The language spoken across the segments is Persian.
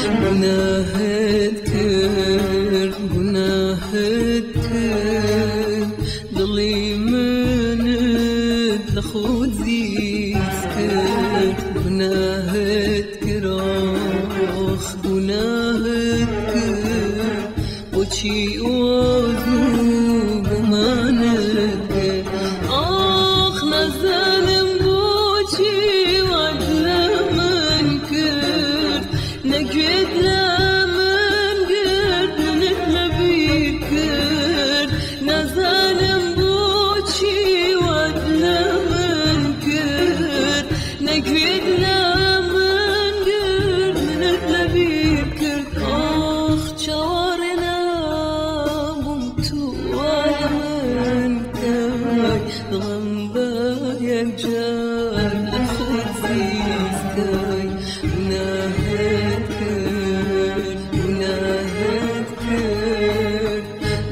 وناهد كر وناهد كر ضلي من الخوت زيسكر وناهد كراخ وناهد كر وشي وذوب ما نذكر آخ نزلم بوشي وعدل من كر نجد لمن قرد نتلبي كر نزلم بوشي وعدل من كر نجد لمن قرد نتلبي كر آخ شوارنا بمتو ومن كاي غنبا يجال أخذ زيستاي وناهد كر وناهد كر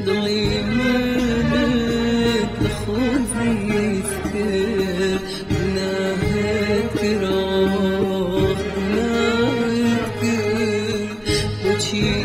ضلي منك أخذ زيستكر وناهد كراخ وناهد كر وشي